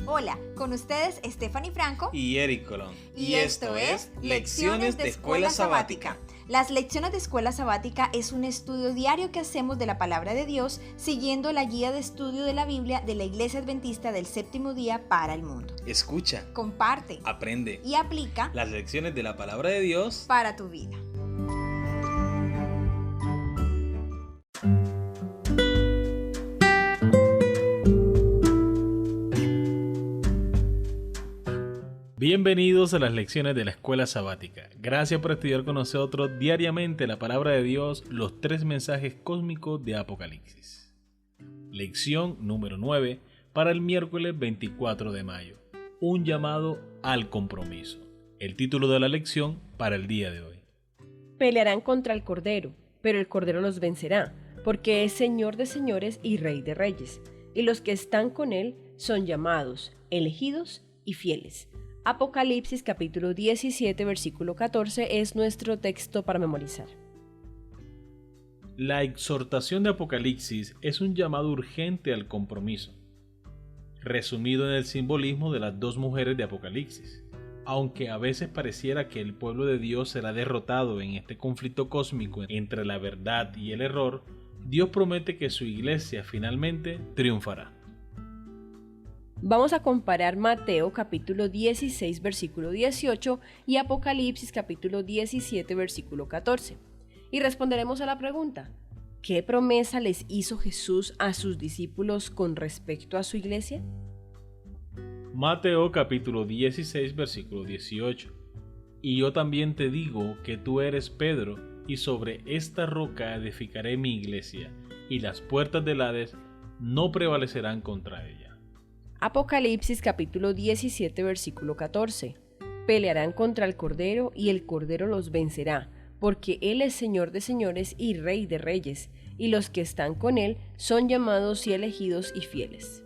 Hola, con ustedes Stephanie Franco y Eric Colón. Y esto es Lecciones de Escuela Sabática. Las lecciones de Escuela Sabática es un estudio diario que hacemos de la Palabra de Dios siguiendo la guía de estudio de la Biblia de la Iglesia Adventista del Séptimo Día para el Mundo. Escucha, Comparte, aprende y aplica las lecciones de la Palabra de Dios para tu vida. Bienvenidos a las lecciones de la Escuela Sabática. Gracias por estudiar con nosotros diariamente la Palabra de Dios, los 3 mensajes cósmicos de Apocalipsis. Lección número 9 para el miércoles 24 de mayo. Un llamado al compromiso. El título de la lección para el día de hoy. Pelearán contra el Cordero, pero el Cordero los vencerá, porque es Señor de señores y Rey de reyes, y los que están con él son llamados, elegidos y fieles. Apocalipsis capítulo 17, versículo 14 es nuestro texto para memorizar. La exhortación de Apocalipsis es un llamado urgente al compromiso, resumido en el simbolismo de las 2 mujeres de Apocalipsis. Aunque a veces pareciera que el pueblo de Dios será derrotado en este conflicto cósmico entre la verdad y el error, Dios promete que su iglesia finalmente triunfará. Vamos a comparar Mateo capítulo 16 versículo 18 y Apocalipsis capítulo 17 versículo 14. Y responderemos a la pregunta: ¿qué promesa les hizo Jesús a sus discípulos con respecto a su iglesia? Mateo capítulo 16 versículo 18. Y yo también te digo que tú eres Pedro, y sobre esta roca edificaré mi iglesia, y las puertas del Hades no prevalecerán contra ella. Apocalipsis capítulo 17 versículo 14. Pelearán contra el Cordero y el Cordero los vencerá, porque Él es Señor de señores y Rey de reyes, y los que están con Él son llamados y elegidos y fieles.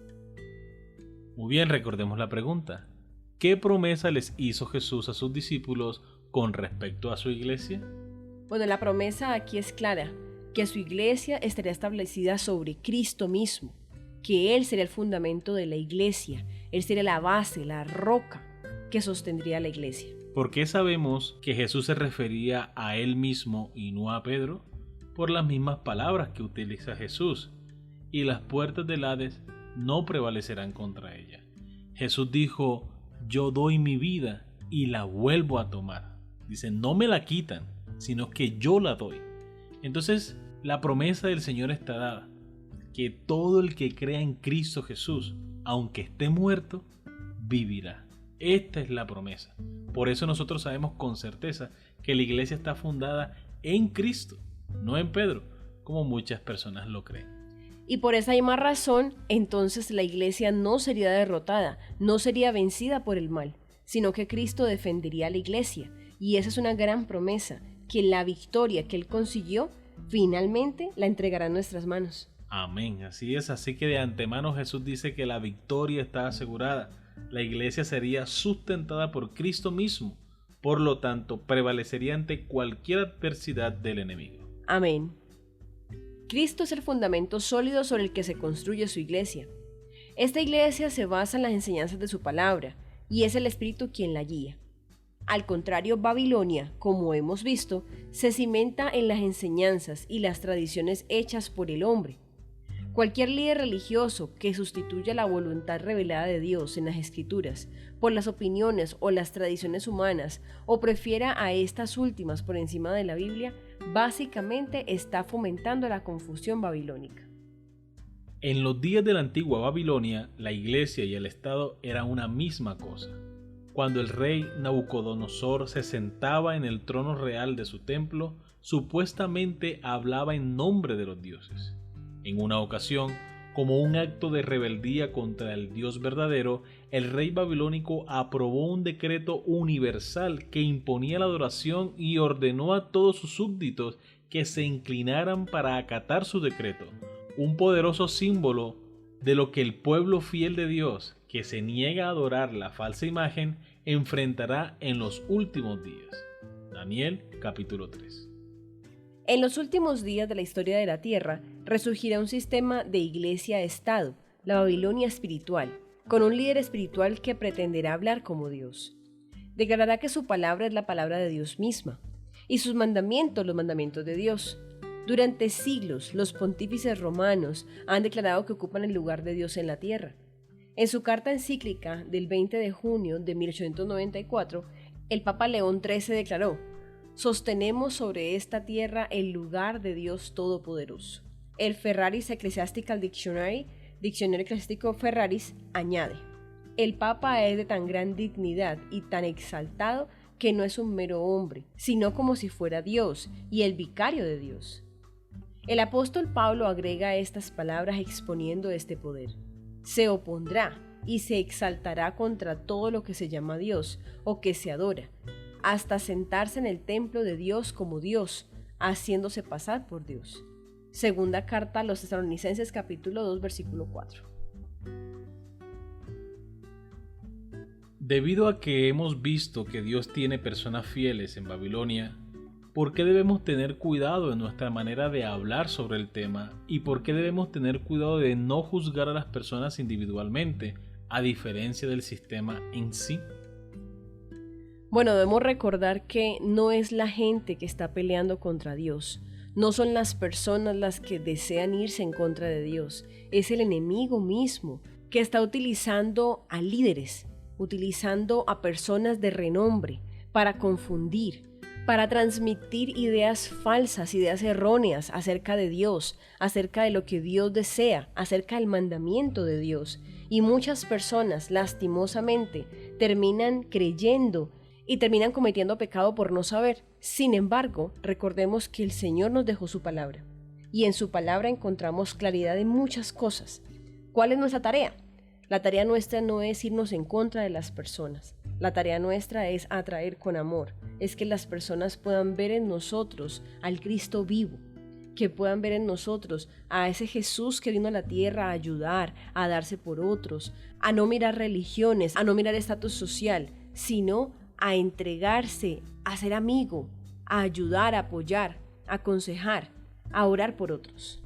Muy bien, recordemos la pregunta. ¿Qué promesa les hizo Jesús a sus discípulos con respecto a su iglesia? Bueno, la promesa aquí es clara, que su iglesia estaría establecida sobre Cristo mismo, que Él sería el fundamento de la iglesia, Él sería la base, la roca que sostendría la iglesia. ¿Por qué sabemos que Jesús se refería a Él mismo y no a Pedro? Por las mismas palabras que utiliza Jesús. Y las puertas del Hades no prevalecerán contra ella. Jesús dijo: yo doy mi vida y la vuelvo a tomar. Dice, no me la quitan, sino que yo la doy. Entonces, la promesa del Señor está dada, que todo el que crea en Cristo Jesús, aunque esté muerto, vivirá. Esta es la promesa. Por eso nosotros sabemos con certeza que la iglesia está fundada en Cristo, no en Pedro, como muchas personas lo creen. Y por esa misma razón, entonces la iglesia no sería derrotada, no sería vencida por el mal, sino que Cristo defendería a la iglesia. Y esa es una gran promesa, que la victoria que Él consiguió, finalmente la entregará en nuestras manos. Amén, así es. Así que de antemano Jesús dice que la victoria está asegurada. La iglesia sería sustentada por Cristo mismo. Por lo tanto, prevalecería ante cualquier adversidad del enemigo. Amén. Cristo es el fundamento sólido sobre el que se construye su iglesia. Esta iglesia se basa en las enseñanzas de su palabra, y es el Espíritu quien la guía. Al contrario, Babilonia, como hemos visto, se cimenta en las enseñanzas y las tradiciones hechas por el hombre. Cualquier líder religioso que sustituya la voluntad revelada de Dios en las Escrituras por las opiniones o las tradiciones humanas, o prefiera a estas últimas por encima de la Biblia, básicamente está fomentando la confusión babilónica. En los días de la antigua Babilonia, la iglesia y el Estado eran una misma cosa. Cuando el rey Nabucodonosor se sentaba en el trono real de su templo, supuestamente hablaba en nombre de los dioses. En una ocasión, como un acto de rebeldía contra el Dios verdadero, el rey babilónico aprobó un decreto universal que imponía la adoración y ordenó a todos sus súbditos que se inclinaran para acatar su decreto, un poderoso símbolo de lo que el pueblo fiel de Dios, que se niega a adorar la falsa imagen, enfrentará en los últimos días. Daniel capítulo 3. En los últimos días de la historia de la Tierra, resurgirá un sistema de iglesia-estado, la Babilonia espiritual, con un líder espiritual que pretenderá hablar como Dios. Declarará que su palabra es la palabra de Dios misma y sus mandamientos los mandamientos de Dios. Durante siglos, los pontífices romanos han declarado que ocupan el lugar de Dios en la tierra. En su carta encíclica del 20 de junio de 1894, el Papa León XIII declaró: «Sostenemos sobre esta tierra el lugar de Dios Todopoderoso». El Ferraris Ecclesiastical Dictionary, Diccionario Eclesiástico Ferraris, añade: «El Papa es de tan gran dignidad y tan exaltado que no es un mero hombre, sino como si fuera Dios y el vicario de Dios». El apóstol Pablo agrega estas palabras exponiendo este poder: «Se opondrá y se exaltará contra todo lo que se llama Dios o que se adora, hasta sentarse en el templo de Dios como Dios, haciéndose pasar por Dios». Segunda carta a los Tesalonicenses capítulo 2 versículo 4. Debido a que hemos visto que Dios tiene personas fieles en Babilonia, ¿por qué debemos tener cuidado en nuestra manera de hablar sobre el tema? ¿Y por qué debemos tener cuidado de no juzgar a las personas individualmente, a diferencia del sistema en sí? Bueno, debemos recordar que no es la gente que está peleando contra Dios. No son las personas las que desean irse en contra de Dios. Es el enemigo mismo que está utilizando a líderes, utilizando a personas de renombre para confundir, para transmitir ideas falsas, ideas erróneas acerca de Dios, acerca de lo que Dios desea, acerca del mandamiento de Dios. Y muchas personas, lastimosamente, terminan creyendo y terminan cometiendo pecado por no saber. Sin embargo, recordemos que el Señor nos dejó su palabra, y en su palabra encontramos claridad en muchas cosas. ¿Cuál es nuestra tarea? La tarea nuestra no es irnos en contra de las personas. La tarea nuestra es atraer con amor, es que las personas puedan ver en nosotros al Cristo vivo, que puedan ver en nosotros a ese Jesús que vino a la tierra a ayudar, a darse por otros, a no mirar religiones, a no mirar estatus social, sino a entregarse, a ser amigo, a ayudar, a apoyar, a aconsejar, a orar por otros.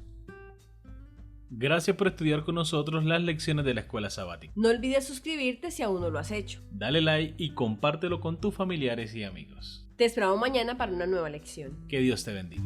Gracias por estudiar con nosotros las lecciones de la Escuela Sabática. No olvides suscribirte si aún no lo has hecho. Dale like y compártelo con tus familiares y amigos. Te esperamos mañana para una nueva lección. Que Dios te bendiga.